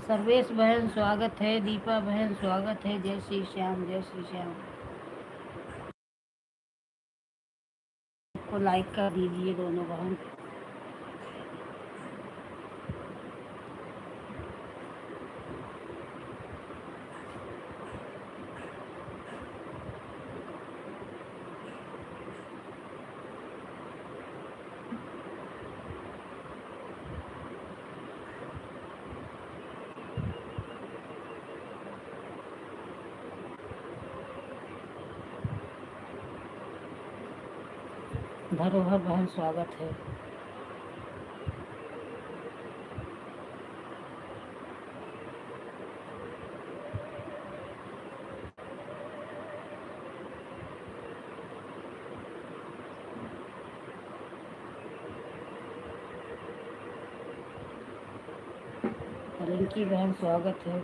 सर्वेश बहन स्वागत है, दीपा बहन स्वागत है। जय श्री श्याम, जय श्री श्याम। को लाइक कर दीजिए दोनों बहन। धरोहर बहन स्वागत है। रिंकी बहन स्वागत है।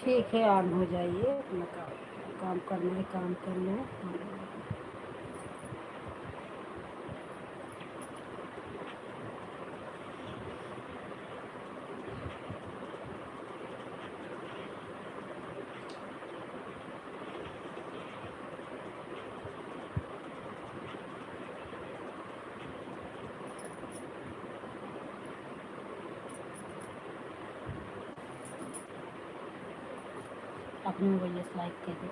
ठीक है, ऑन हो जाइए। अपना काम करना है, काम कर लो। अपने मोबाइल से लाइक कर दो।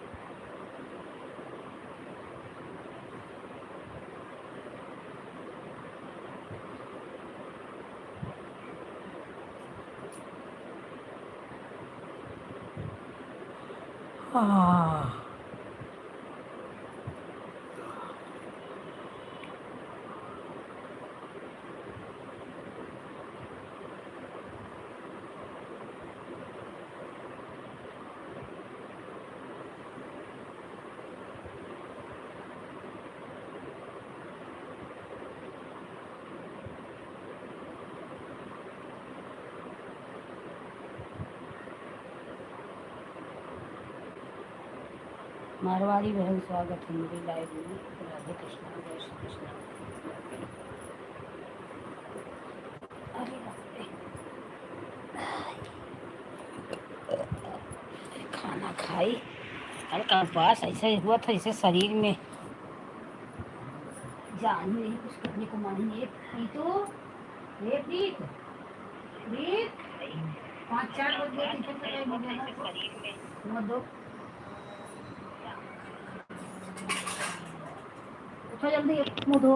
मारवाड़ी बहन स्वागत है मेरी लाइव में। राधे कृष्णा, जय श्री कृष्णा। अरे खाना खाई, हल्का उपवास ऐसे हुआ था, इसे शरीर में जान ही नहीं, कुछ करने को मन ही नहीं। प्रीत, प्रीत 5-4 बजे टिफिन का टाइम हो गया ना, मत दो। उठो जल्दी, मुँह धो।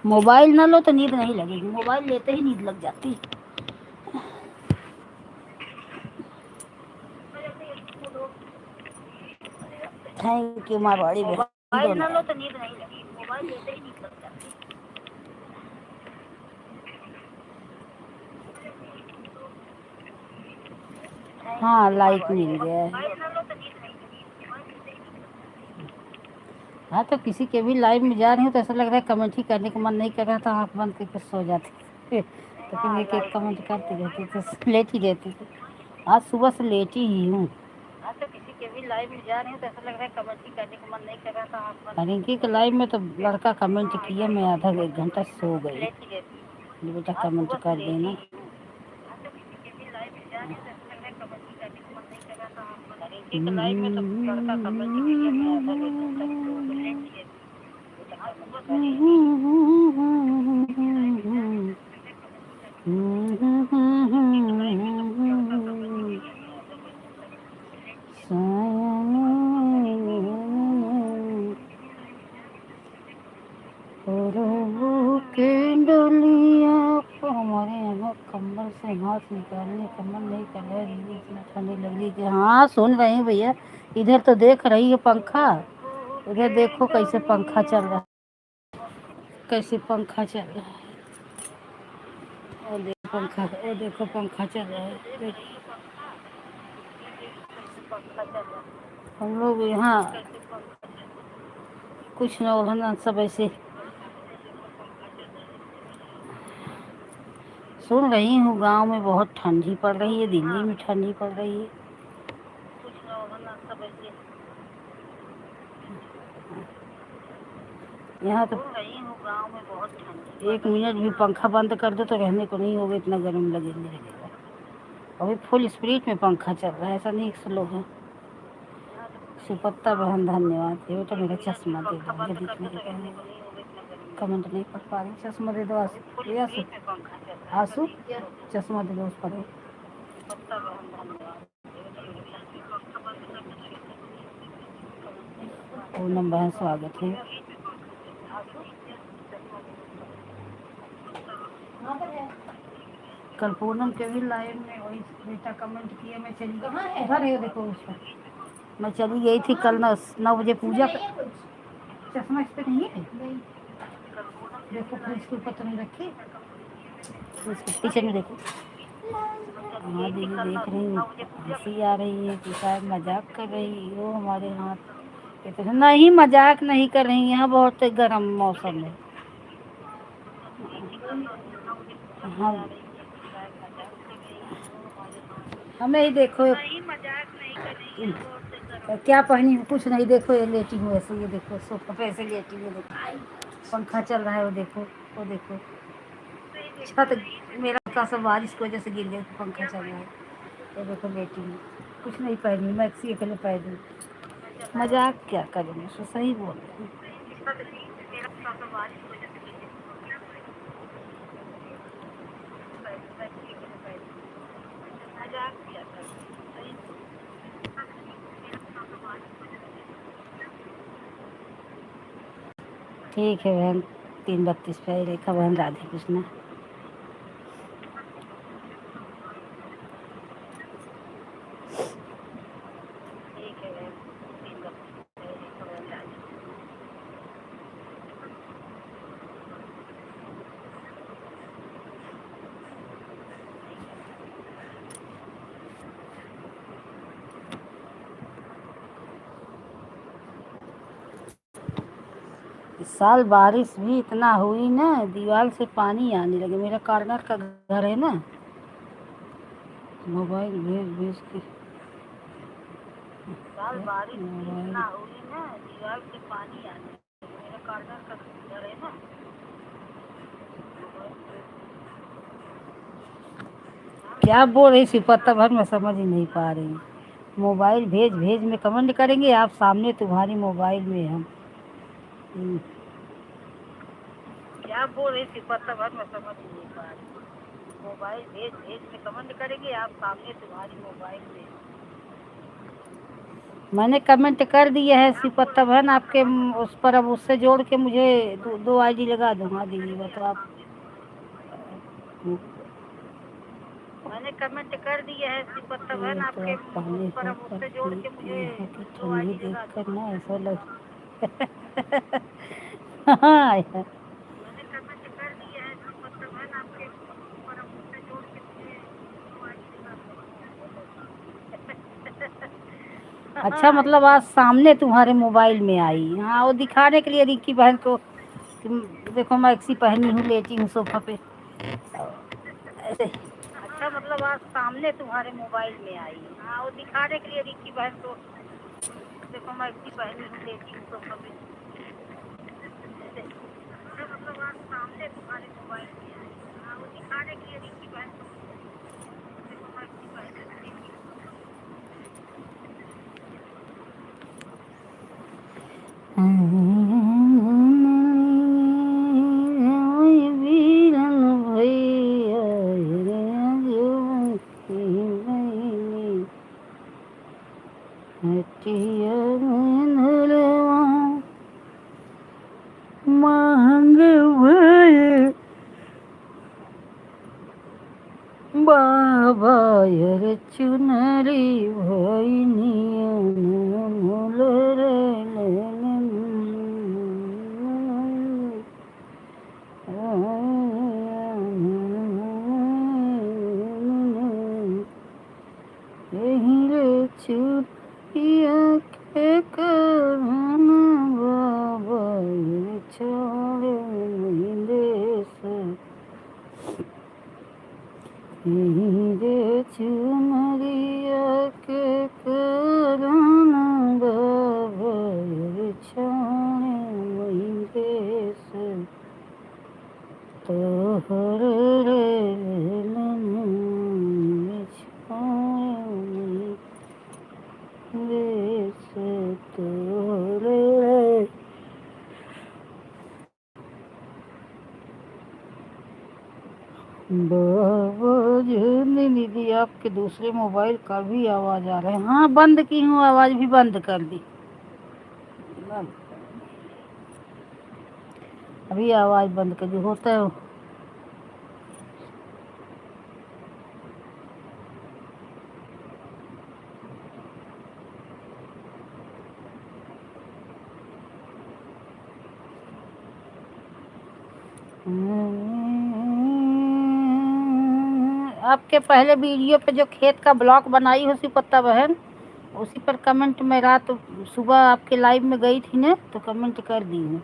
मोबाइल ना लो तो नींद नहीं लगेगी, मोबाइल लेते ही नींद लग जाती। थैंक यू मारवाड़ी बहन। मोबाइल ना लो तो नींद नहीं लगेगी, मोबाइल लेते ही नींद लग जाती। हाँ, लाइक मिल गया है। हाँ, तो किसी के भी लाइव में जा रही हूँ तो ऐसा लग रहा है कमेंट ही करने का मन नहीं कर रहा था, आँख बंद करके सो जाती। तो फिर एक एक कमेंट करती रहती तो लेट ही रहती थी। आज सुबह से लेट ही हूँ। हाँ, तो किसी के भी लाइव में जा रही हूँ तो ऐसा लग रहा है कमेंट ही करने का मन नहीं कर रहा था, आँख बंद। रिंकी के लाइव में तो लड़का कमेंट किया, मैं आधा 1 घंटा सो गई। बेटा कमेंट कर देना। लाइव में तो लड़का कमेंट किया, मैं आधा 1 घंटा सो गई। हमारे यहाँ कम्बल से हाथ निकालने का मन नहीं कर रहा है, इतना ठंडी लग रही है। हाँ, सुन रही हूँ भैया। इधर तो देख रही है पंखा, उधर देखो कैसे पंखा चल रहा है, कैसे पंखा चल रहा है। और देखो पंखा, और देखो पंखा चल रहा है। हम लोग यहाँ कुछ न सब ऐसे सुन रही हूँ गांव में बहुत ठंडी पड़ रही है, दिल्ली में ठंडी पड़ रही है। यहाँ तो गांव में बहुत ठंडी, 1 मिनट भी पंखा बंद कर दो तो रहने को नहीं होगा, इतना गर्म लगेगा। अभी फुल स्पीड में पंखा चल रहा है, ऐसा नहीं स्लो है। सुपत्ता बहन धन्यवाद। ये बेटा मेरा चश्मा दे दो, मुझे दिखने के लिए कमेंट नहीं पढ़ पा रही। चश्मा दे दो आंसू, ये आंसू आंसू चश्मा दे दो उस पर। पूनम बहन स्वागत है। कल पूनम के भी लाइव में वही बेटा कमेंट किया, मैं चली गई। उधर है देखो उस पर, मैं चली गई थी कल 9 बजे पूजा कर। चश्मा इस पे नहीं है, देखो फ्रिज के ऊपर तो नहीं रखी, पीछे में देखो। हाँ दीदी देख रही हूँ, हंसी आ रही है कि शायद मजाक कर रही हो हमारे हाथ। तो नहीं मजाक नहीं कर रही, यहाँ बहुत गर्म मौसम है। हाँ हमें ही देखो, क्या पहनी हूँ कुछ नहीं, देखो ये लेटी हूँ ऐसे, ये देखो सोफा पे ऐसे लेटी हूँ, देखो पंखा चल रहा है, वो देखो वो देखो छत मेरा का सब बारिश की वजह से गिर गया, पंखा चल रहा है। ये देखो लेटी हूँ, कुछ नहीं पहनी, मैक्सी अकेले पहनी। मजाक क्या करेंगे, सो सही बोल रहे हैं। ठीक है बहन, 3:32 पे रेखा बहन, राधे कृष्ण। इस साल बारिश भी इतना हुई ना, दीवार से पानी आने लगे। मेरा कॉर्नर का घर है ना, मोबाइल भेज भेज के साल बारिश भी इतना हुई ना, दीवार से पानी आने लगे। मेरा कॉर्नर का घर है ना। क्या बोल रही सिपत्ता भर, मैं समझ ही नहीं पा रही। मोबाइल भेज भेज में कमेंट करेंगे आप, सामने तुम्हारी मोबाइल में हम। क्या बोल रही सिपत्ता भर, मैं समझ ही नहीं पा रही। मोबाइल भेज भेज में कमेंट करेंगे आप, सामने तुम्हारी मोबाइल में। मैंने कमेंट कर दिया है सिपत्ता बहन आपके उस पर, अब उससे जोड़ के मुझे दो आईडी लगा दूँ। हाँ दीदी वो तो आप, मैंने कमेंट कर दिया है सिपत्ता बहन आपके उस पर, अब उससे जोड़ के मुझे दो आईडी देख कर ना ऐसा लग। हाँ यार, मैंने कमेंट कर दिया है सिपत्ता बहन आपके उस पर, अब उससे जोड़ के मुझे दो आईडी लगा। अच्छा मतलब आज सामने तुम्हारे मोबाइल में आई। हाँ वो दिखाने के लिए रिक्की बहन को, तुम देखो मैं एक्सी पहनी हूँ, लेटी हूँ सोफा पे ऐसे। अच्छा मतलब आज सामने तुम्हारे मोबाइल में आई। हाँ वो दिखाने के लिए रिक्की बहन को, देखो मैं एक्सी पहनी हूँ, लेटी हूँ सोफा पे ऐसे। अच्छा मतलब आज सामने तुम्हारे मोबाइल में आई। हाँ वो दिखाने के लिए रिक्की बहन को, देखो मैं एक्सी पहनी हूँ, लेटी हूँ सोफा पे। मांग भये बाबा यर चुनरी भैनिया मोल रे यही रे चुनिया के करन बाबा यर छोड़े देश। चुनरिया के करना बाबर छाने महीरे से तोहर रेलन छाने महीरे से तोहर बाबा जी दीदी आपके दूसरे मोबाइल का भी आवाज आ रहा है। हाँ बंद की हूँ, आवाज भी बंद कर दी। अभी आवाज बंद कर दी, होता है। आपके पहले वीडियो पे जो खेत का ब्लॉग बनाई हो पत्ता बहन, उसी पर कमेंट में रात सुबह आपके लाइव में गई थी ना, तो कमेंट कर दी हूँ।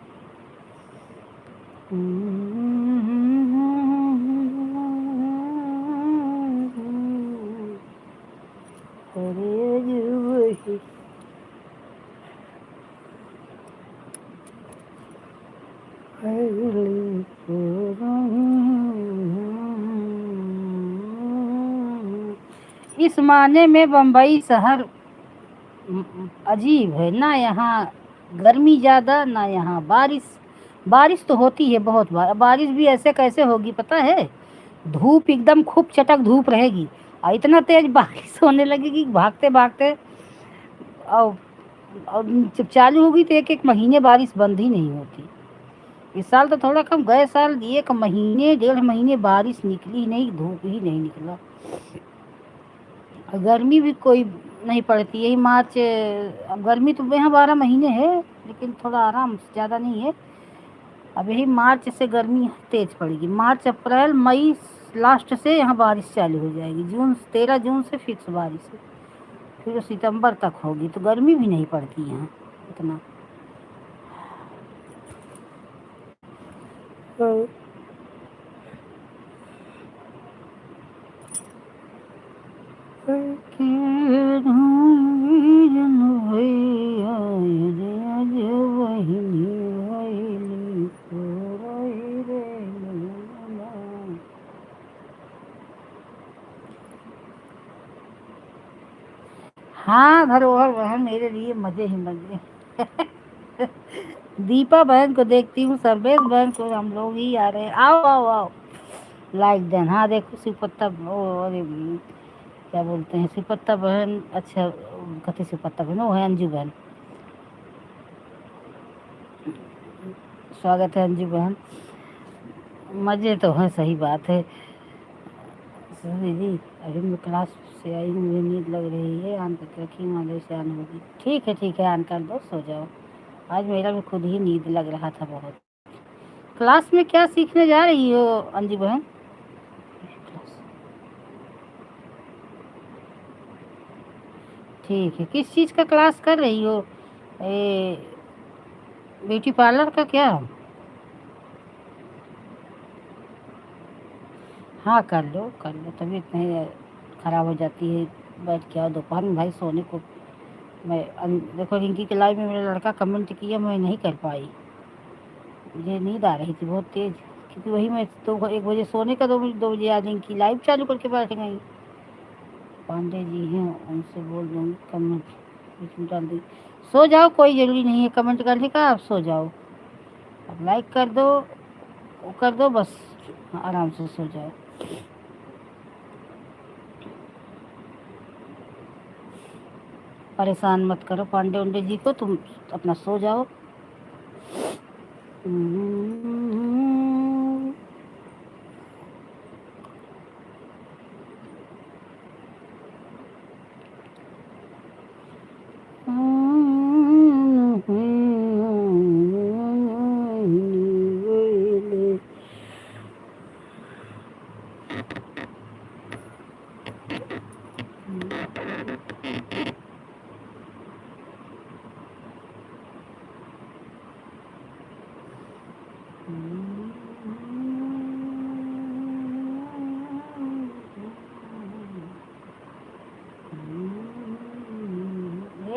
इस माने में बम्बई शहर अजीब है ना। यहाँ गर्मी ज़्यादा ना यहाँ बारिश। बारिश तो होती है बहुत बार, बारिश भी ऐसे कैसे होगी पता है। धूप एकदम खूब चटक धूप रहेगी और इतना तेज बारिश होने लगेगी भागते भागते, और जब चालू होगी तो एक एक महीने बारिश बंद ही नहीं होती। इस साल तो थोड़ा कम, गए साल 1 महीने 1.5 महीने बारिश निकली नहीं, धूप ही नहीं निकला। गर्मी भी कोई नहीं पड़ती। यही मार्च, अब गर्मी तो यहाँ 12 महीने है, लेकिन थोड़ा आराम, ज़्यादा नहीं है। अब यही मार्च से गर्मी तेज पड़ेगी। मार्च अप्रैल मई लास्ट से यहाँ बारिश चालू हो जाएगी। जून 13 जून से फिक्स बारिश है, फिर सितंबर तक होगी। तो गर्मी भी नहीं पड़ती यहाँ इतना। हाँ धरोहर बहन मेरे लिए मजे ही मजे। दीपा बहन को देखती हूँ, सर्वेश बहन को, हम लोग ही आ रहे हैं। आओ आओ आओ, लाइक देन। हाँ देखो शिवपत्ता, अरे क्या बोलते हैं, शिवपत्ता बहन, अच्छा कथी शिवपत्ता बहन, वो है अंजू बहन। स्वागत है अंजू बहन। मजे तो हैं, सही बात है। दीदी अभी मैं क्लास से आई हूँ, मुझे नींद लग रही है, ऑन करके रखी हूँ, आधे से ऑन होगी। ठीक है ऑन कर दो, सो जाओ। आज मेरा भी खुद ही नींद लग रहा था बहुत। क्लास में क्या सीखने जा रही हो अंजू बहन? ठीक है, किस चीज़ का क्लास कर रही हो? ब्यूटी पार्लर का क्या? हाँ कर लो, तबीयत नहीं खराब हो जाती है। बैठ के आओ दोपहर में भाई सोने को। देखो रिंकी के लाइव में मेरा लड़का कमेंट किया, मैं नहीं कर पाई, मुझे नींद आ रही थी बहुत तेज, क्योंकि वही मैं तो 1 बजे सोने का, 2 बजे आ रिंकी लाइव चालू करके बैठ गई। पांडे जी हैं, उनसे बोल दूँगी कमेंट बीच में डाल दी। सो जाओ, कोई ज़रूरी नहीं है कमेंट करने का, आप सो जाओ। अब लाइक कर दो, वो कर दो, बस आराम से सो जाओ। परेशान मत करो पांडे उंडे जी को, तुम अपना सो जाओ।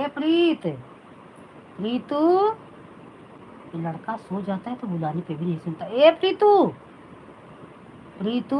ए प्रीत, प्रीतू। ये लड़का सो जाता है तो बुलाने पे भी नहीं सुनता। ए प्रीतू, प्रीतू।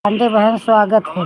पांडे बहन स्वागत है।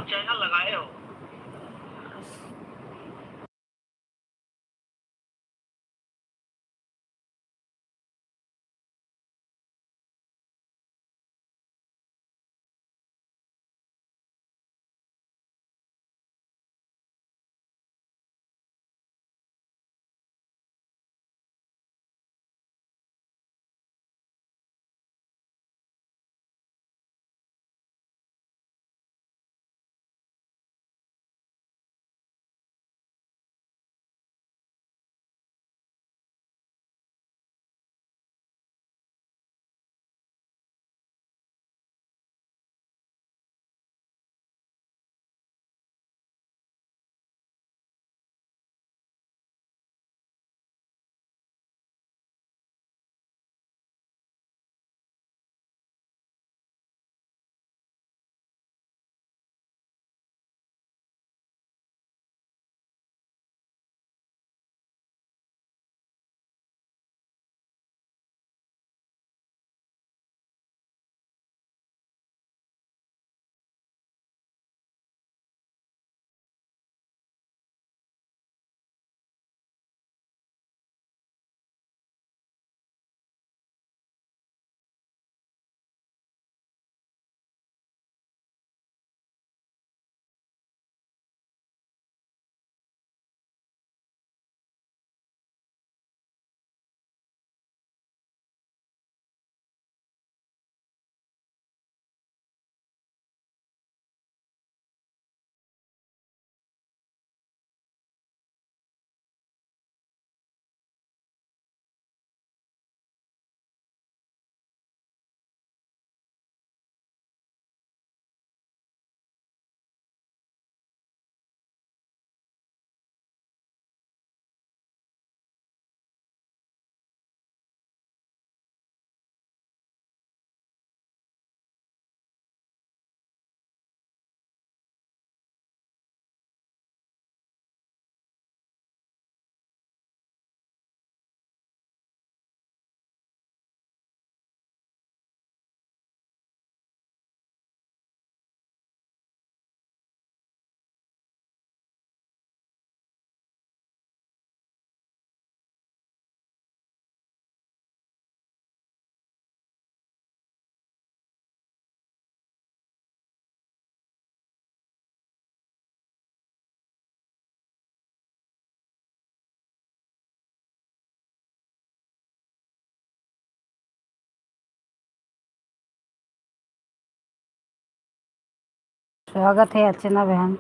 स्वागत है अर्चना बहन।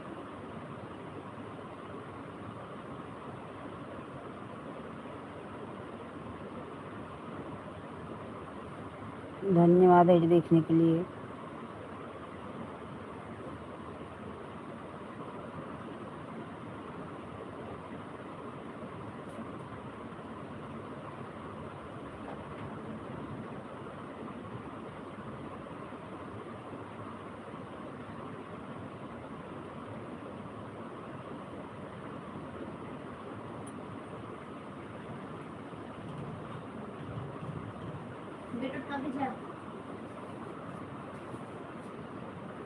धन्यवाद एड देखने के लिए।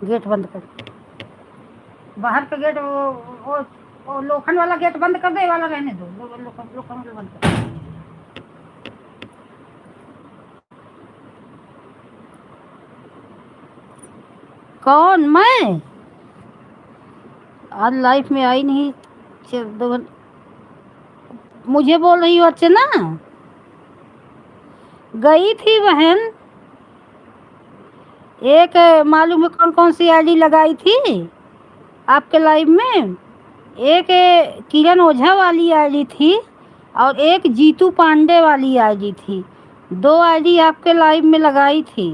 गेट बंद कर, बाहर का गेट वो लोखंड वाला गेट बंद कर दे, वाला रहने दो, लोखंड बंद कर। कौन? मैं आज लाइफ में आई नहीं। मुझे बोल रही हो अर्चना? गई थी बहन, एक मालूम है कौन कौन सी आईडी लगाई थी आपके लाइव में। एक किरण ओझा वाली आईडी थी और एक जीतू पांडे वाली आईडी थी। 2 आईडी आपके लाइव में लगाई थी।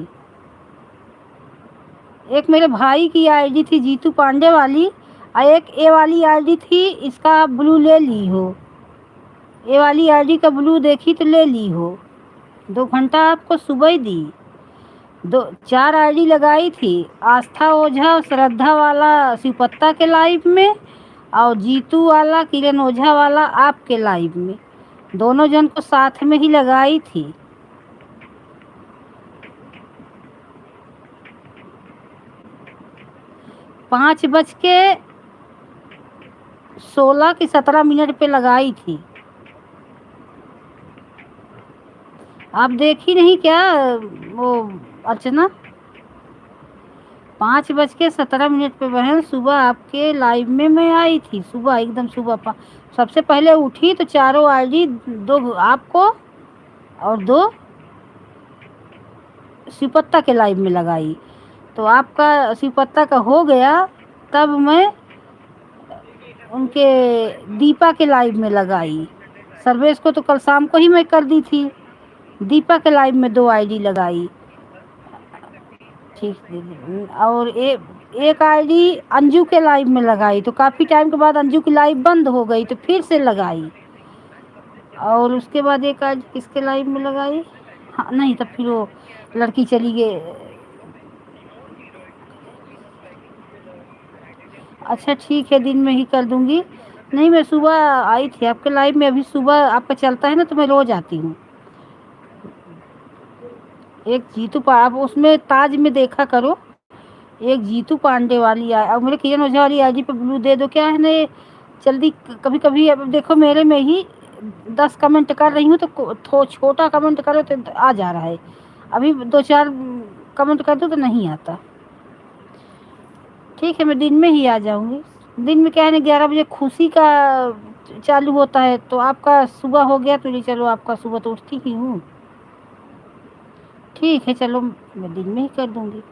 एक मेरे भाई की आईडी थी जीतू पांडे वाली, और एक ए वाली आईडी थी, इसका आप ब्लू ले ली हो। ए वाली आईडी का ब्लू देखी तो ले ली हो। 2 घंटा आपको सुबह ही दी। 4 आईडी लगाई थी, आस्था ओझा और श्रद्धा वाला शिवपत्ता के लाइव में, और जीतू वाला किरण ओझा वाला आपके लाइव में। दोनों जन को साथ में ही लगाई थी। 5:16 की 17 मिनट पे लगाई थी। आप देखी नहीं क्या वो अर्चना? 5:17 पे बहन सुबह आपके लाइव में मैं आई थी। सुबह एकदम सुबह सबसे पहले उठी तो चारों आईडी, 2 आपको और 2 शिवपत्ता के लाइव में लगाई। तो आपका शिवपत्ता का हो गया, तब मैं उनके दीपा के लाइव में लगाई। सर्वेश को तो कल शाम को ही मैं कर दी थी। दीपा के लाइव में 2 आईडी लगाई। ठीक दीदी। और एक आईडी अंजू के लाइव में लगाई, तो काफ़ी टाइम के बाद अंजू की लाइव बंद हो गई तो फिर से लगाई। और उसके बाद एक आईडी किसके लाइव में लगाई? हाँ नहीं, तब फिर वो लड़की चली गई। अच्छा ठीक है, दिन में ही कर दूंगी। नहीं, मैं सुबह आई थी आपके लाइव में। अभी सुबह आपका चलता है ना, तो मैं रोज आती हूँ। एक जीतू आप उसमें ताज में देखा करो, एक जीतू पांडे वाली और मेरे किरण ओझा वाली आईडी पे ब्लू दे दो। क्या है ना, जल्दी कभी कभी अब देखो मेरे में ही 10 कमेंट कर रही हूँ तो छोटा कमेंट करो तो आ जा रहा है। अभी 2-4 कमेंट कर दो तो नहीं आता। ठीक है, मैं दिन में ही आ जाऊंगी। दिन में क्या है ना, 11 बजे खुशी का चालू होता है, तो आपका सुबह हो गया तो चलो, आपका सुबह तो उठती ही हूँ। ठीक है चलो, मैं दिन में ही कर दूंगी।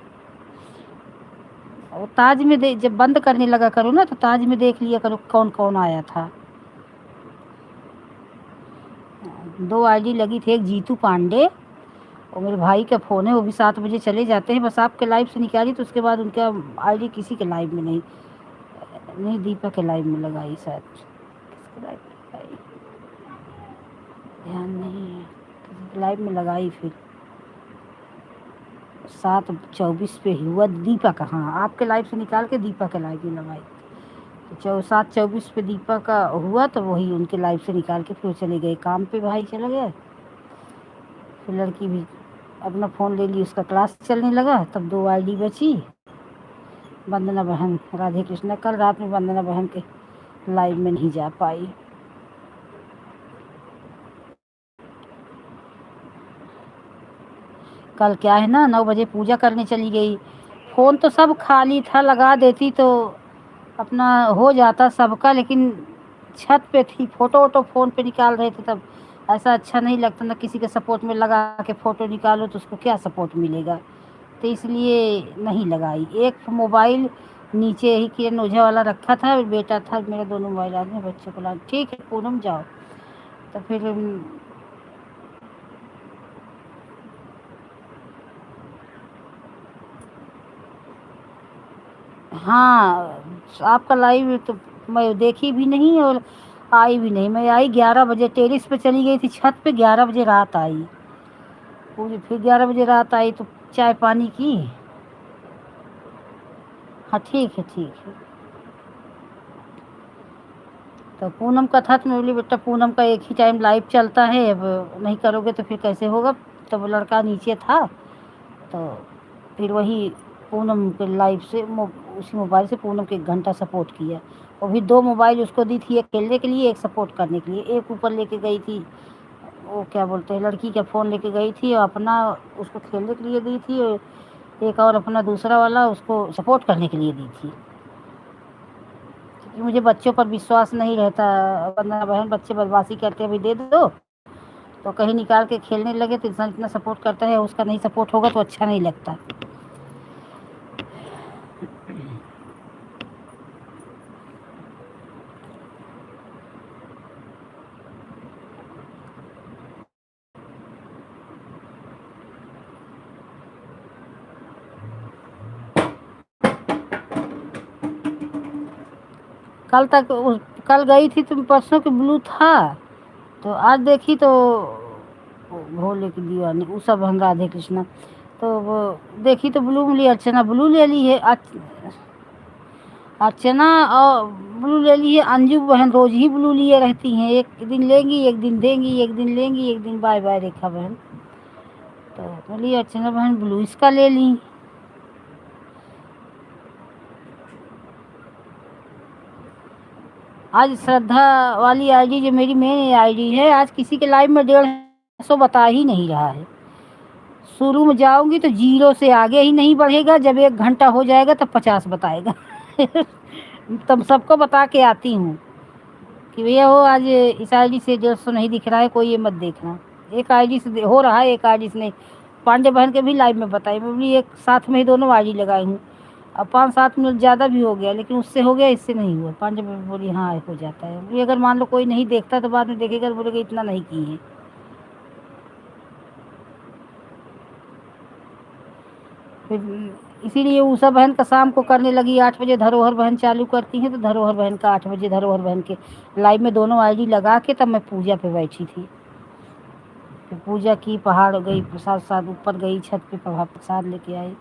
और ताज में जब बंद करने लगा करो ना, तो ताज में देख लिया करो कौन कौन आया था। 2 आईडी लगी थी, एक जीतू पांडे और मेरे भाई का फ़ोन है, वो भी 7 बजे चले जाते हैं। बस आपके लाइव से निकाली तो उसके बाद उनका आईडी किसी के लाइव में नहीं। नहीं, दीपा के लाइव में लगाई शायद। किसके लाइव में लगाई ध्यान नहीं है, किसी के लाइव में लगाई। फिर 7:24 पे हुआ दीपा का। हाँ, आपके लाइव से निकाल के दीपा के लाइव में लगाई। तो 7:24 पे दीपा का हुआ, तो वही उनके लाइव से निकाल के फिर चले गए काम पे। भाई चला गया, फिर लड़की भी अपना फ़ोन ले ली, उसका क्लास चलने लगा। तब 2 आईडी बची। वंदना बहन, राधे कृष्णा। कल रात में वंदना बहन के लाइव में नहीं जा पाई। कल क्या है ना, 9 बजे पूजा करने चली गई। फ़ोन तो सब खाली था, लगा देती तो अपना हो जाता सबका, लेकिन छत पे थी, फ़ोटो वोटो फ़ोन पे निकाल रहे थे। तब ऐसा अच्छा नहीं लगता ना, किसी के सपोर्ट में लगा के फ़ोटो निकालो तो उसको क्या सपोर्ट मिलेगा। तो इसलिए नहीं लगाई। एक मोबाइल नीचे ही किरण ओझा वाला रखा था, बेटा था मेरा, दोनों मोबाइल आदमी बच्चों को ला। ठीक है पूनम जाओ। तो फिर हाँ, आपका लाइव तो मैं देखी भी नहीं और आई भी नहीं। मैं आई 11 बजे, टेरिस पे चली गई थी छत पे, 11 बजे रात आई पूरी। फिर 11 बजे रात आई तो चाय पानी की। हाँ ठीक है, ठीक है। तो पूनम का था तो मैं बोली बेटा पूनम का एक ही टाइम लाइव चलता है, अब नहीं करोगे तो फिर कैसे होगा। तो वो लड़का नीचे था, तो फिर वही पूनम के लाइव से उसी मोबाइल से पूनम के 1 घंटा सपोर्ट किया। वो भी 2 मोबाइल उसको दी थी, एक खेलने के लिए, एक सपोर्ट करने के लिए। एक ऊपर लेके गई थी, वो क्या बोलते हैं, लड़की का फ़ोन लेके गई थी और अपना उसको खेलने के लिए दी थी, और एक और अपना दूसरा वाला उसको सपोर्ट करने के लिए दी थी। क्योंकि मुझे बच्चों पर विश्वास नहीं रहता। वरना बहन बच्चे बदमाशी करते हैं, अभी दे दो तो कहीं निकाल के खेलने लगे तो इंसान इतना सपोर्ट करता है, उसका नहीं सपोर्ट होगा तो अच्छा नहीं लगता। कल गई थी तुम, परसों के ब्लू था, तो आज देखी तो भोले की दीवानी उषा बहन राधे कृष्णा। तो वो देखी तो ब्लू मिली, अर्चना ब्लू ले ली है। अर्चना और ब्लू ले ली है। अंजू बहन रोज ही ब्लू लिए रहती हैं, एक दिन लेंगी एक दिन देंगी, एक दिन लेंगी एक दिन बाय बाय रेखा बहन। तो बोली अर्चना बहन ब्लू इसका ले ली। आज श्रद्धा वाली आईडी जो मेरी मेन आईडी है, आज किसी के लाइव में 150 बता ही नहीं रहा है। शुरू में जाऊंगी तो 0 से आगे ही नहीं बढ़ेगा, जब 1 घंटा हो जाएगा तब 50 बताएगा। तब सबको बता के आती हूँ कि भैया वो आज इस आईडी से 150 नहीं दिख रहा है, कोई ये मत देखना। एक आईडी से हो रहा है, एक आईडी से नहीं। पांडे बहन के भी लाइव में बताई, मैं भी एक साथ में ही दोनों आईडी लगाई हूँ। अब 5-7 मिनट ज़्यादा भी हो गया, लेकिन उससे हो गया, इससे नहीं हुआ। पांडे बहन बोली हाँ हो जाता है। अभी अगर मान लो कोई नहीं देखता तो बाद में देखेगा तो बोलेगा इतना नहीं की है। फिर इसीलिए उषा बहन का शाम को करने लगी 8 बजे। धरोहर बहन चालू करती हैं तो धरोहर बहन का 8 बजे, धरोहर बहन के लाइव में दोनों आईडी लगा के तब मैं पूजा पे बैठी थी। फिर पूजा की, पहाड़ गई, प्रसाद साद ऊपर गई, छत पे प्रसाद लेके आई।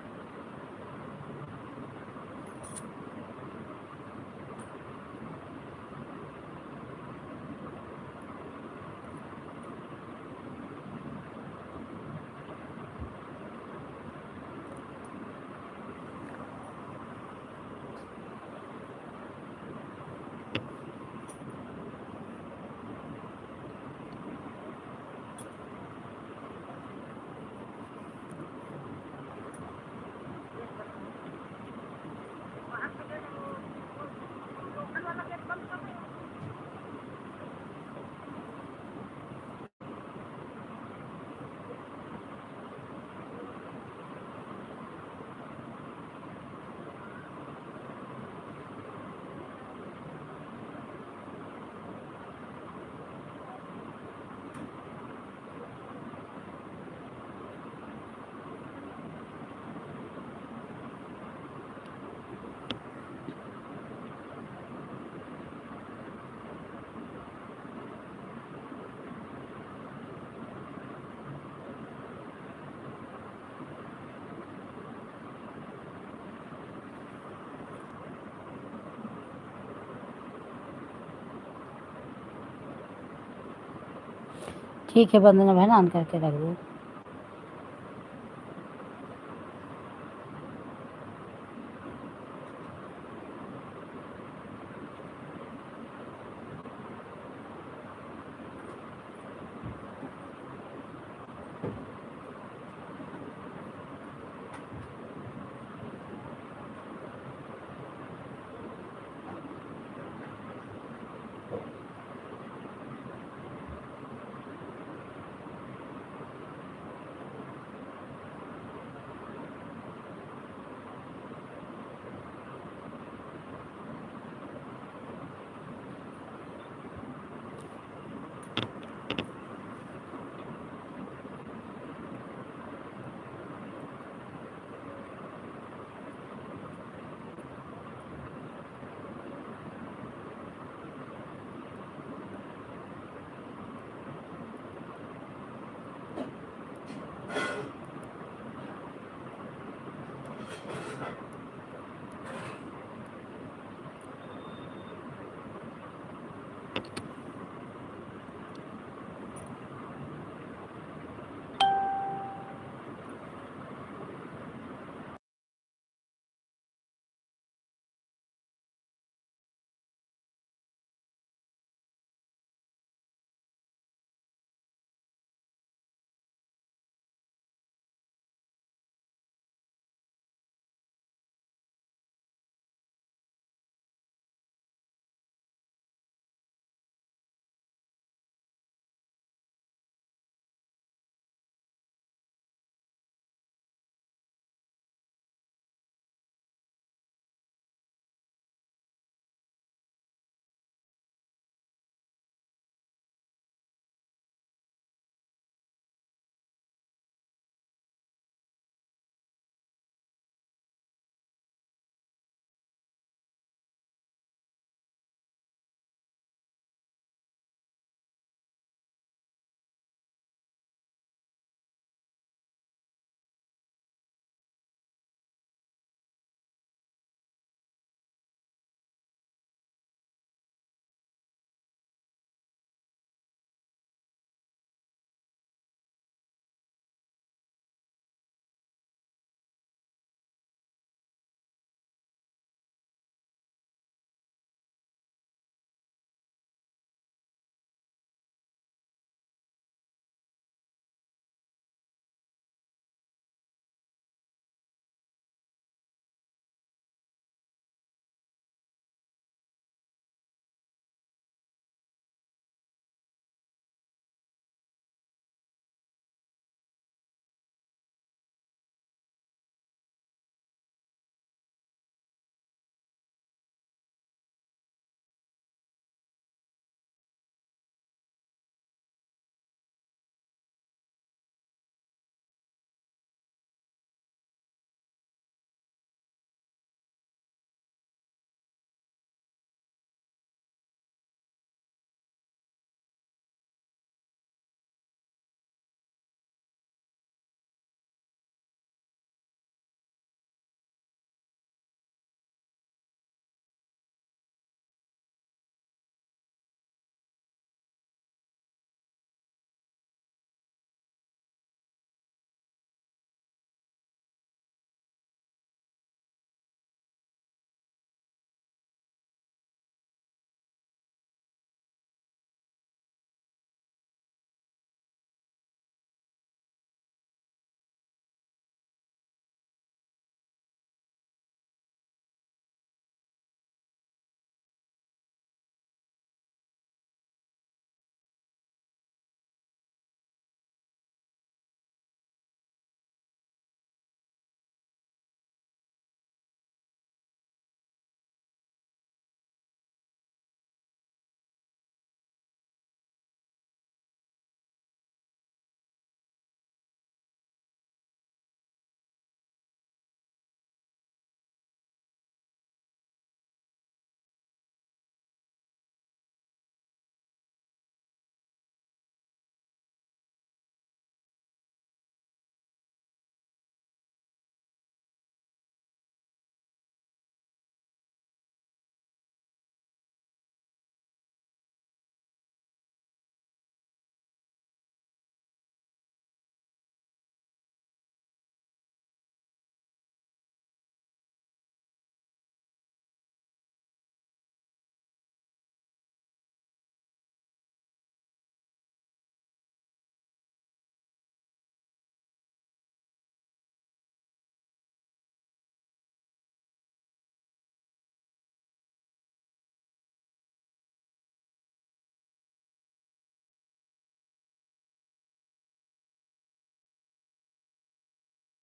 ठीक है वंदना बहन, ऑन करके रख दो।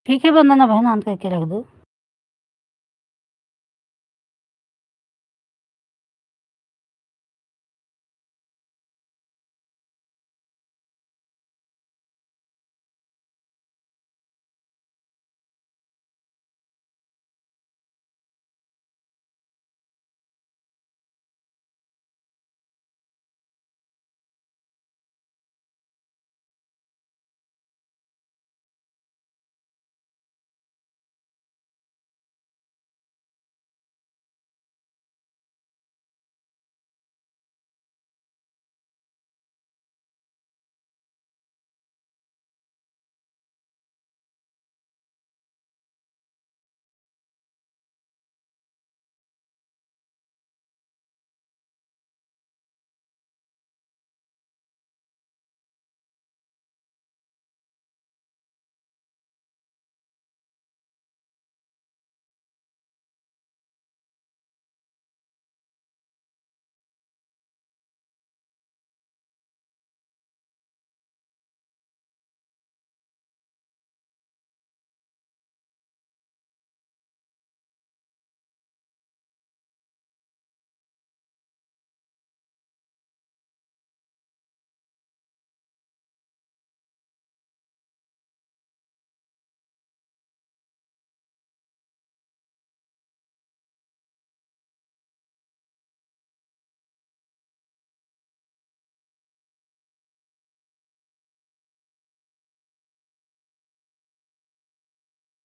ठीक है वंदना बहन, ऑन करके रख दो।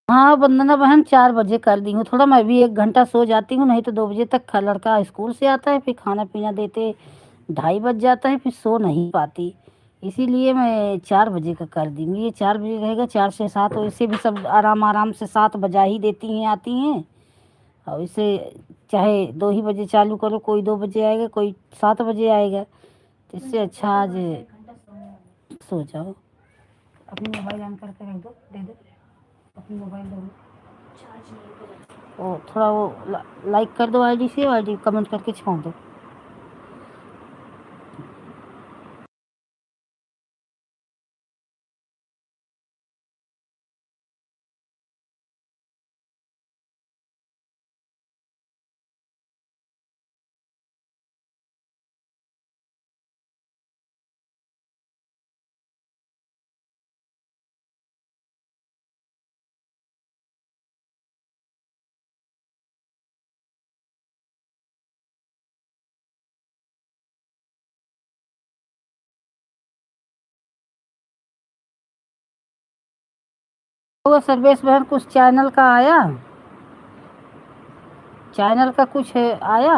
हाँ वंदना बहन, 4 बजे कर दी हूँ। थोड़ा मैं भी 1 घंटा सो जाती हूँ, नहीं तो 2 बजे तक लड़का स्कूल से आता है, फिर खाना पीना देते 2:30 बज जाता है, फिर सो नहीं पाती। इसीलिए मैं 4 बजे का कर दूँगी। ये 4 बजे रहेगा, 4 से 7, वैसे भी सब आराम आराम से 7 बजा ही देती हैं, आती हैं। और इसे चाहे 2 ही बजे चालू करो, कोई 2 बजे आएगा, कोई 7 बजे आएगा। तो इससे अच्छा आज सो जाओ। अपनी मोबाइल ऑन करके रख दो, दे दो अपनी मोबाइल दो। वो थोड़ा वो लाइक कर दो आईडी से, आईडी कमेंट करके छोड़ दो। वो सर्वेश बहन, कुछ चैनल का आया? चैनल का कुछ आया?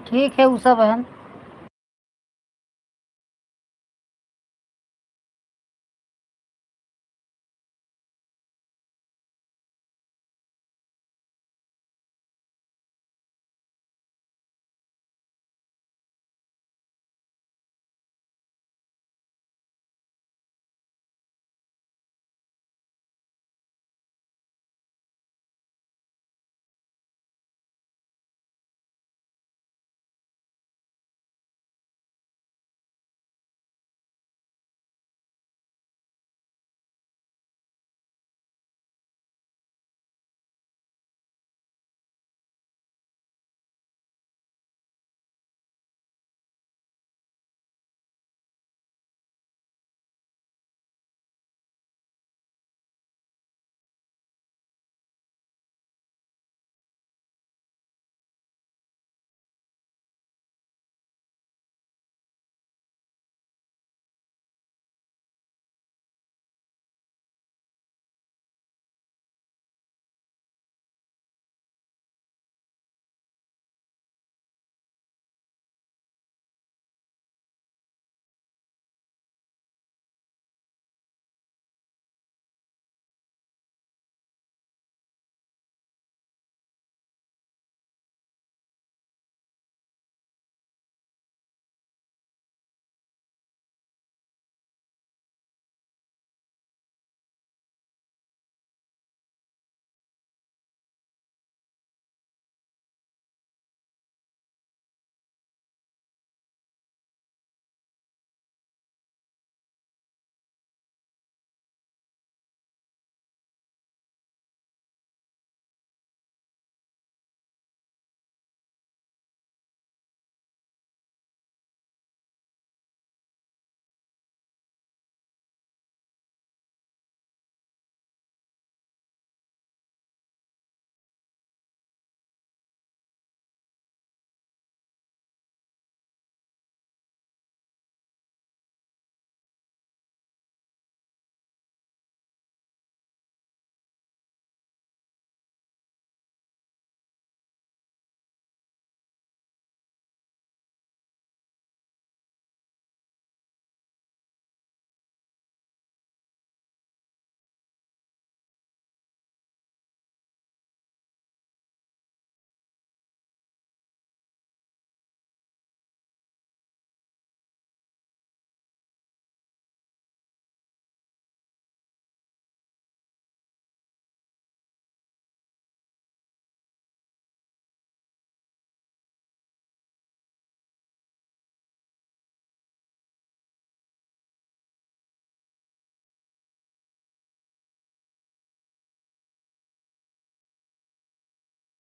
ठीक है उषा बहन।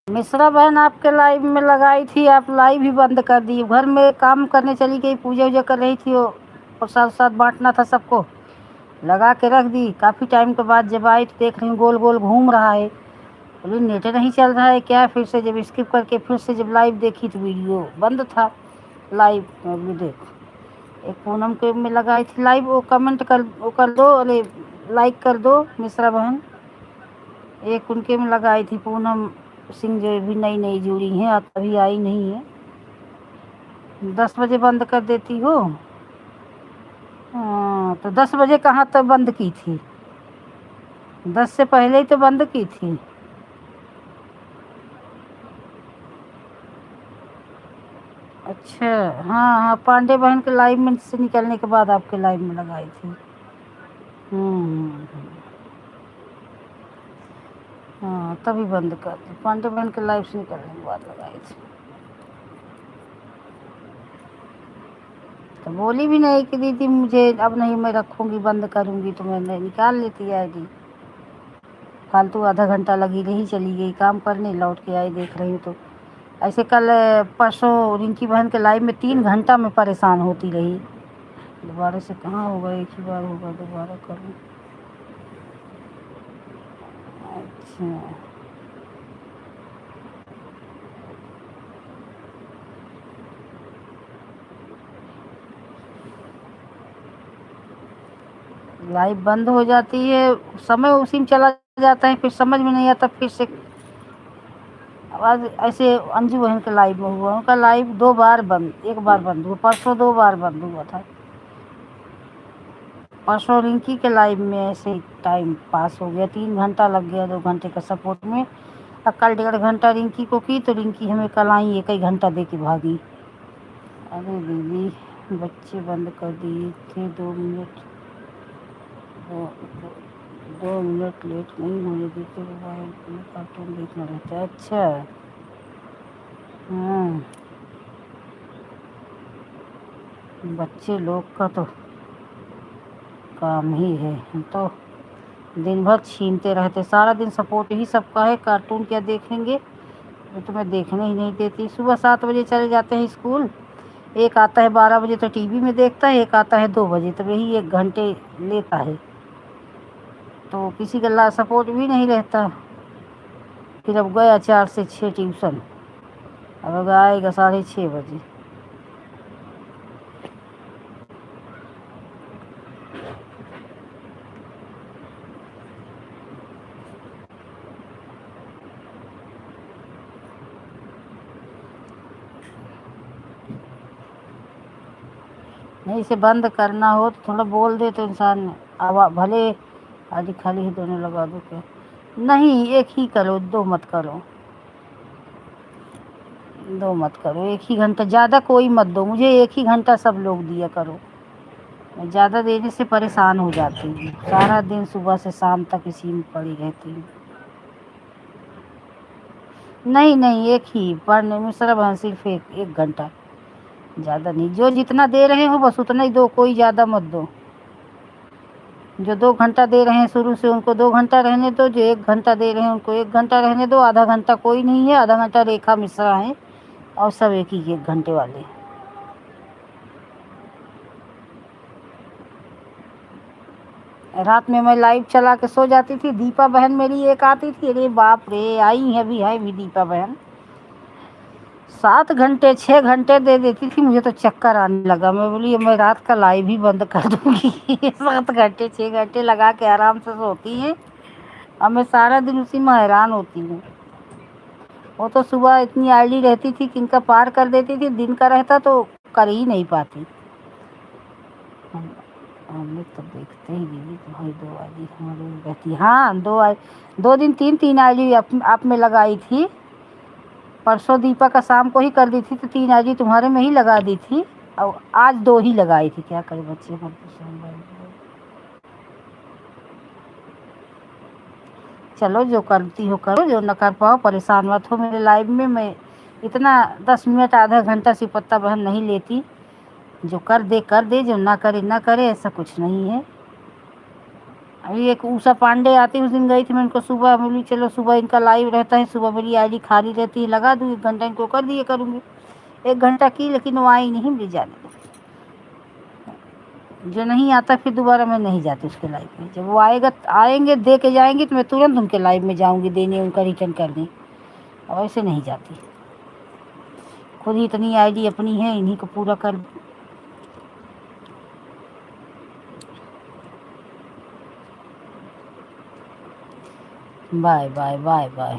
मिश्रा बहन आपके लाइव में लगाई थी, आप लाइव ही बंद कर दी। घर में काम करने चली गई, पूजा वूजा कर रही थी, वो प्रसाद वरसाद बांटना था सबको, लगा के रख दी। काफ़ी टाइम के बाद जब आई तो देख रही हूँ गोल गोल घूम रहा है। बोली नेट नहीं चल रहा है क्या? फिर से जब स्किप करके फिर से जब लाइव देखी तो वीडियो बंद था। लाइव अभी देखो, एक पूनम के में लगाई थी लाइव, वो कमेंट कर वो कर दो, अरे लाइक कर दो मिश्रा बहन। एक उनके में लगाई थी पूनम सिंह, जो भी नई नई जुड़ी हैं, अभी आई नहीं है। 10 बजे बंद कर देती हो। हाँ तो 10 बजे कहाँ तक बंद की थी? 10 से पहले ही तो बंद की थी। अच्छा, हाँ हाँ, पांडे बहन के लाइव में से निकलने के बाद आपके लाइव में लगाई थी। हम्म। हाँ तभी बंद कर दी, पांडे बहन के लाइव से निकलने के बाद लगाई थी। तो बोली भी नहीं कि दीदी मुझे अब नहीं, मैं रखूँगी, बंद करूँगी, तो मैंने निकाल लेती आईडी। फालतू आधा घंटा लगी रही, चली गई काम करने, लौट के आई, देख रही हूँ तो ऐसे। कल परसों रिंकी बहन के लाइव में 3 घंटा में परेशान होती रही। दोबारा से कहाँ होगा, एक ही बार होगा, दोबारा करूँ। अच्छा, लाइव बंद हो जाती है, समय उसी में चला जाता है, फिर समझ में नहीं आता फिर से। आज ऐसे अंजू बहन के लाइव में हुआ, उनका लाइव 2 बार बंद, 1 बार बंद हुआ, परसों 2 बार बंद हुआ था। परसों रिंकी के लाइव में ऐसे ही टाइम पास हो गया, 3 घंटा लग गया 2 घंटे का सपोर्ट में। और कल 1.5 घंटा रिंकी को की तो रिंकी हमें कल आई 1 ही घंटा दे के भागी। अरे दीदी बच्चे बंद कर दिए थे, 2 मिनट 2 मिनट लेट नहीं होने देते, मोबाइल में कार्टून देखना रहता है। अच्छा हाँ, बच्चे लोग का तो काम ही है, हम तो दिन भर छीनते रहते, सारा दिन सपोर्ट ही सबका है, कार्टून क्या देखेंगे, वो तो मैं देखने ही नहीं देती। सुबह 7 बजे चले जाते हैं स्कूल, एक आता है 12 बजे तो टीवी में देखता है, एक आता है 2 बजे, तो यही 1 घंटे लेता है, तो किसी का सपोर्ट भी नहीं रहता। फिर अब गया 4 से 6 ट्यूशन, अब आएगा 6:30 बजे। नहीं, इसे बंद करना हो तो थोड़ा बोल दे तो इंसान भले खाली खाली ही दोनों लगा दो क्या। नहीं, एक ही करो, 2 मत करो, 2 मत करो, 1 ही घंटा, ज़्यादा कोई मत दो, मुझे 1 ही घंटा सब लोग दिया करो, मैं ज़्यादा देने से परेशान हो जाती हूँ, सारा दिन सुबह से शाम तक इसी में पड़ी रहती हूँ। नहीं नहीं, 1 ही पढ़ने में सिर्फ सिर्फ 1 घंटा, ज़्यादा नहीं, जो जितना दे रहे हो बस उतना ही दो, कोई ज़्यादा मत दो। जो 2 घंटा दे रहे हैं शुरू से उनको 2 घंटा रहने दो, जो 1 घंटा दे रहे हैं उनको 1 घंटा रहने दो, आधा घंटा कोई नहीं है, आधा घंटा रेखा मिश्रा है और सब एक ही 1 घंटे वाले। रात में मैं लाइव चला के सो जाती थी, दीपा बहन मेरी एक आती थी, अरे बाप रे, आई है भी दीपा बहन, 7 घंटे 6 घंटे दे देती थी, मुझे तो चक्कर आने लगा, मैं बोली मैं रात का लाइव ही बंद कर दूंगी। 7 घंटे 6 घंटे लगा के आराम से सोती हैं, अब मैं सारा दिन उसी में हैरान होती हूँ। वो तो सुबह इतनी आईडी रहती थी कि इनका पार कर देती थी, दिन का रहता तो कर ही नहीं पाती। हमने तो देखते ही दीदी तुम्हारी 2 आईडी हमारी रहती, हाँ 2 दिन 3 आईडी आप में लगाई थी, परसों दीपा का शाम को ही कर दी थी तो 3 आईडी तुम्हारे में ही लगा दी थी, और आज 2 ही लगाई थी, क्या करे बच्चे मत। चलो जो करती हो करो, जो न कर पाओ परेशान मत हो मेरे लाइव में, मैं इतना 10 मिनट आधा घंटा सिपत्ता बहन नहीं लेती, जो कर दे, जो ना करे ऐसा कुछ नहीं है। अभी एक उषा पांडे आती, उस दिन गई थी मैं इनको सुबह, बोली चलो सुबह इनका लाइव रहता है, सुबह मेरी आईडी खाली रहती है, लगा दूँ 1 घंटा इनको कर दिए करूँगी, 1 घंटा की, लेकिन वो आई नहीं, मुझे जाने दो, जो नहीं आता फिर दोबारा मैं नहीं जाती उसके लाइव में, जब वो आएंगे दे के जाएंगे तो मैं तुरंत उनके लाइव में जाऊँगी देने, उनका रिटर्न करने, और ऐसे नहीं जाती, खुद ही इतनी आईडी अपनी है, इन्हीं को पूरा कर। Bye bye bye bye.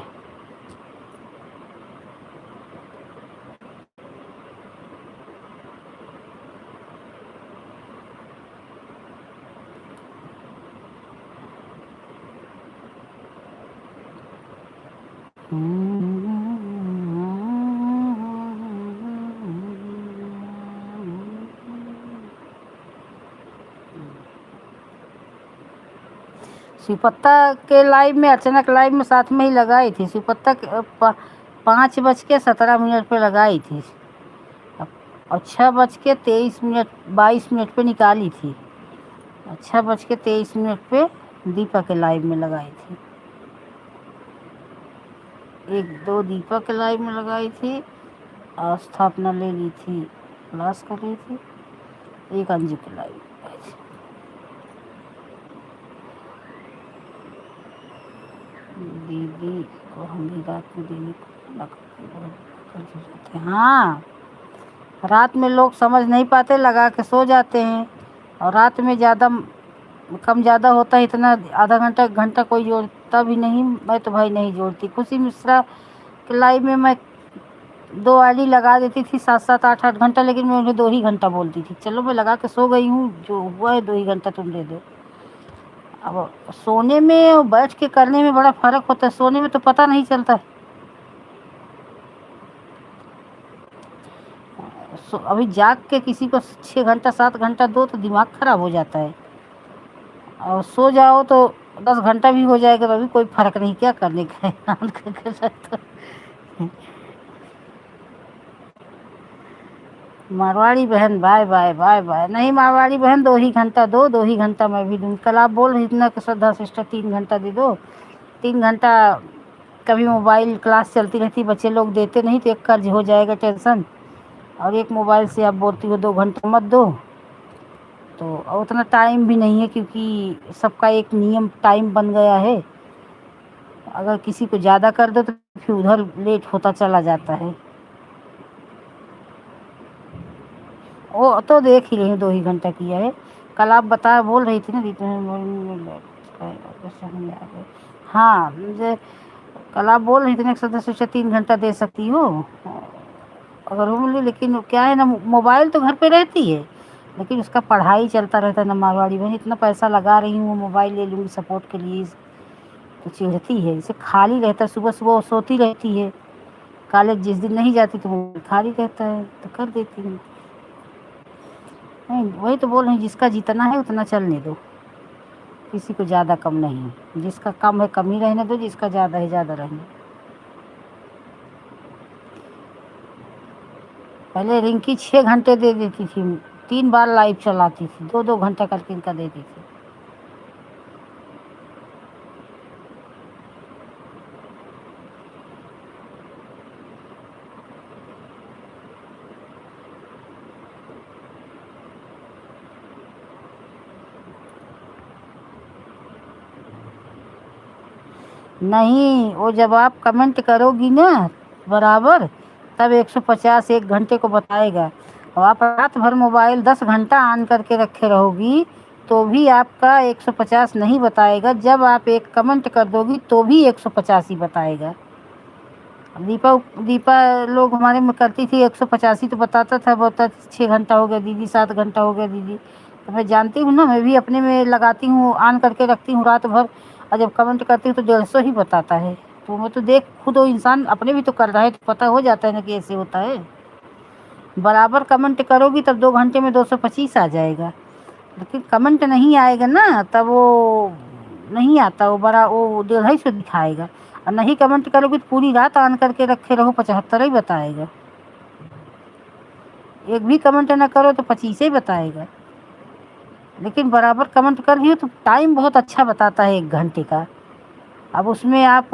शिवपत्ता के लाइव में, अचानक लाइव में साथ में ही लगाई थी, शिवपत्ता 5:17 पे लगाई थी, और 6:23 22 मिनट पे निकाली थी, 6:23 पे दीपा के लाइव में लगाई थी, 1-2 दीपा के लाइव में लगाई थी, और स्थापना ले ली थी, क्लास कर ली थी, 1 अंजू के लाइव में लगाई थी। दीदी को हम भी रात में देने को कर जाते हैं, हाँ रात में लोग समझ नहीं पाते, लगा के सो जाते हैं, और रात में ज़्यादा कम ज़्यादा होता है, इतना आधा घंटा 1 घंटा कोई जोड़ता भी नहीं, मैं तो भाई नहीं जोड़ती। खुशी मिश्रा एक लाइव में मैं 2 आईडी लगा देती थी 7-7 8-8 घंटा, लेकिन मैं उन्हें 2 ही घंटा बोलती थी, चलो मैं लगा के सो गई हूँ, जो हुआ है 2 ही घंटा तुम दे दो। अब सोने में और बैठ के करने में बड़ा फ़र्क होता है, सोने में तो पता नहीं चलता है। अभी जाग के किसी को 6 घंटा 7 घंटा दो तो दिमाग खराब हो जाता है, और सो जाओ तो 10 घंटा भी हो जाएगा तो अभी कोई फ़र्क नहीं, क्या करने का है। मारवाड़ी बहन बाय बाय बाय बाय। नहीं मारवाड़ी बहन 2 ही घंटा दो, 2 ही घंटा मैं भी दूँगी। कल आप बोल रही थी ना कि श्रद्धा सिस्टर 3 घंटा दे दो, 3 घंटा कभी मोबाइल क्लास चलती रहती, बच्चे लोग देते नहीं तो एक कर्ज हो जाएगा टेंशन, और एक मोबाइल से आप बोलती हो 2 घंटा मत दो, तो उतना टाइम भी नहीं है, क्योंकि सबका एक नियम टाइम बन गया है। अगर किसी को ज़्यादा कर दो तो फिर उधर लेट होता चला जाता है। वो तो देख ही रही हूँ 2 ही घंटा किया है। कल आप बोल रही थी ना हाँ, मुझे कल आप बोल रही थी ना सदस्य से 3 घंटा दे सकती हो अगर वो मिले, लेकिन क्या है ना, मोबाइल तो घर पे रहती है, लेकिन उसका पढ़ाई चलता रहता है ना। मारवाड़ी बहन इतना पैसा लगा रही हूँ, वो मोबाइल ले लूँगी सपोर्ट के लिए, तो चिढ़ती है। इसे खाली रहता है, सुबह सुबह वो सोती रहती है, कॉलेज जिस दिन नहीं जाती तो वो खाली रहता है, तो कर देती हूँ। नहीं वही तो बोल रही हूँ, जिसका जितना है उतना चलने दो, किसी को ज़्यादा कम नहीं। जिसका कम है कम ही रहने दो, जिसका ज़्यादा है ज़्यादा रहने। पहले रिंकी 6 घंटे दे देती थी, 3 बार लाइव चलाती थी, 2-2 घंटा करके इनका देती थी। नहीं, वो जब आप कमेंट करोगी ना बराबर, तब 150 1 घंटे को बताएगा। और आप रात भर मोबाइल 10 घंटा ऑन करके रखे रहोगी तो भी आपका 150 नहीं बताएगा। जब आप एक कमेंट कर दोगी तो भी 150 ही बताएगा। दीपा दीपा लोग हमारे में करती थी 185 तो बताता था, बोलता 6 घंटा हो गया दीदी, 7 घंटा हो गया दीदी। तो मैं जानती हूँ ना, मैं भी अपने में लगाती हूँ, ऑन करके रखती हूँ रात भर, और जब कमेंट करती हूँ तो 150 ही बताता है। तो मैं तो देख, खुद वो इंसान अपने भी तो कर रहा है तो पता हो जाता है ना कि ऐसे होता है। बराबर कमेंट करोगी तब 2 घंटे में 225 आ जाएगा, लेकिन कमेंट नहीं आएगा ना तब वो नहीं आता, वो बड़ा वो 250 दिखाएगा। और नहीं कमेंट करोगे तो पूरी रात ऑन करके रखे रहो, 75 ही बताएगा। एक भी कमेंट ना करो तो 25 ही बताएगा, लेकिन बराबर कमेंट कर रही हो तो टाइम बहुत अच्छा बताता है 1 घंटे का। अब उसमें आप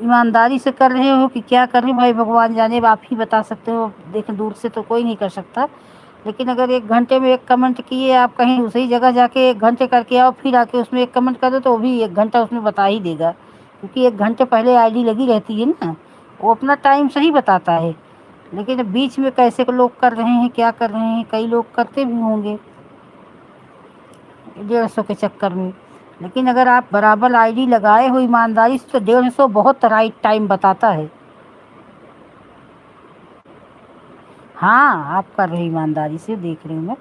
ईमानदारी से कर रहे हो कि क्या कर रहे हो, भाई भगवान जाने, आप ही बता सकते हो, देख दूर से तो कोई नहीं कर सकता। लेकिन अगर 1 घंटे में 1 कमेंट किए, आप कहीं दूसरी जगह जाके 1 घंटे करके आओ, फिर आके उसमें 1 कमेंट कर दो तो वो भी 1 घंटा उसमें बता ही देगा, क्योंकि 1 घंटे पहले आईडी लगी रहती है ना, वो अपना टाइम सही बताता है। लेकिन बीच में कैसे के लोग कर रहे हैं, क्या कर रहे हैं, कई लोग करते भी होंगे 150 के चक्कर में। लेकिन अगर आप बराबर आईडी लगाए हो ईमानदारी से तो 150 बहुत राइट टाइम बताता है। हाँ, आप कर रहे ईमानदारी से, देख रही हूँ मैं,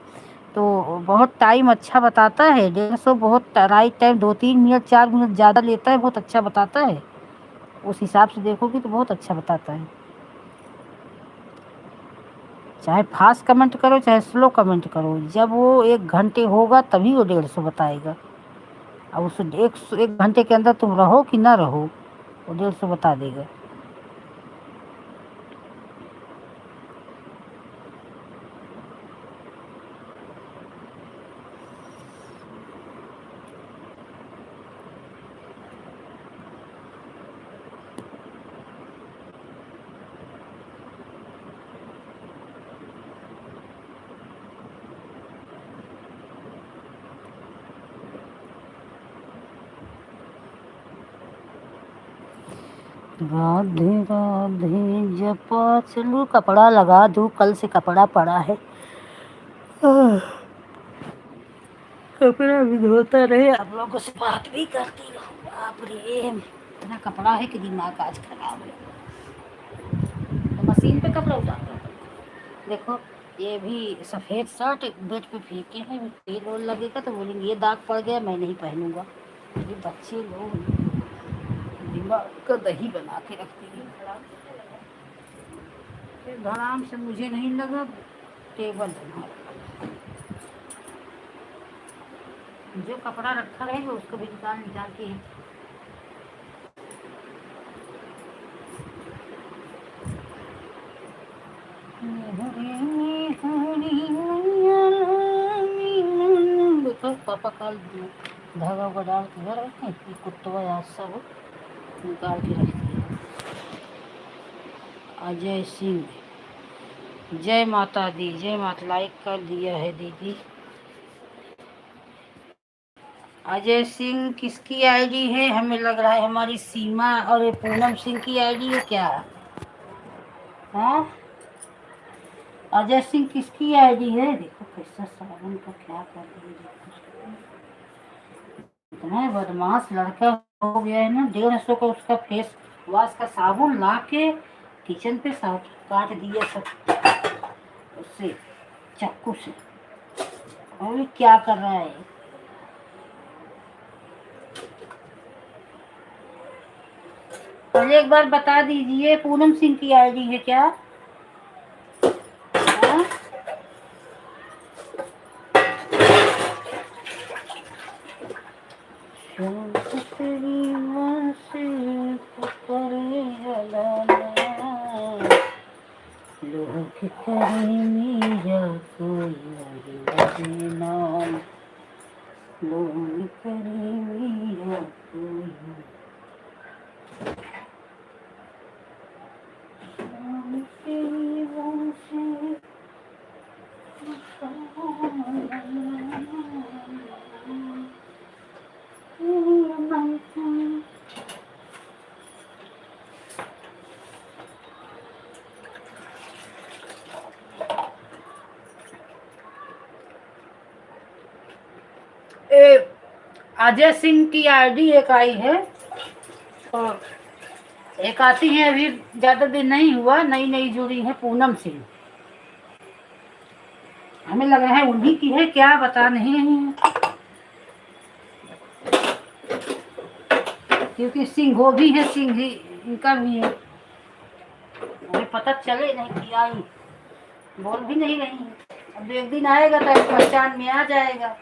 तो बहुत टाइम अच्छा बताता है 150, बहुत राइट टाइम, 2-3 मिनट 4 मिनट ज़्यादा लेता है, बहुत अच्छा बताता है। उस हिसाब से देखोगी तो बहुत अच्छा बताता है। चाहे फास्ट कमेंट करो चाहे स्लो कमेंट करो, जब वो 1 घंटे होगा तभी वो 150 बताएगा। अब उस 1 घंटे के अंदर तुम रहो कि ना रहो, वो 150 बता देगा। राधे राधे जपा चलू, कपड़ा लगा दूँ, कल से कपड़ा पड़ा है। कपड़ा भी धोता रहे, आप लोगों से बात भी करती रहूँ। बाप रे, इतना कपड़ा है कि दिमाग आज खराब है। तो मशीन पे कपड़ा उतारना पड़ता। देखो ये भी सफ़ेद शर्ट बेड पे फेंके हैं, तेल वोल लगेगा तो बोलेंगे ये दाग पड़ गया, मैं नहीं पहनूंगा। ये बच्चे लोग दिमाग का दही बना के रखते हैं। फिर आराम से मुझे नहीं लगा टेबल बना, जो कपड़ा रखा रहेगा उसको भी निकाल निकाल के देखो पापा काल धागा उगा डाल के घर रखे, कुत्तवा आज सब निकाल के रख दिया। अजय सिंह, जय माता दी, जय माता, लाइक कर दिया है दीदी। अजय सिंह किसकी आईडी है? हमें लग रहा है हमारी सीमा और पूनम सिंह की आईडी है क्या? हाँ अजय सिंह किसकी आईडी है? देखो कैसा सावन का क्या कर रही है, इतना बदमाश लड़का हो गया है ना। 150 का उसका फेस वॉश का साबुन ला के किचन पे साफ काट दिया सब उससे चाकू से। और क्या कर रहा है? पहले एक बार बता दीजिए पूनम सिंह की आईडी है क्या? हाँ? लोग करेंगे कोई नहीं नाम, लोग करेंगे कोई अजय सिंह की आईडी एक आई है और एक आती है, अभी ज्यादा दिन नहीं हुआ, नई नई जुड़ी है पूनम सिंह। हमें लग रहा है उन्हीं की है, क्या बता नहीं है, क्योंकि सिंह वो भी है, सिंह ही इनका भी है। हमें पता चले नहीं कि आई, बोल भी नहीं रही है। अब एक दिन आएगा तो पहचान में आ जाएगा।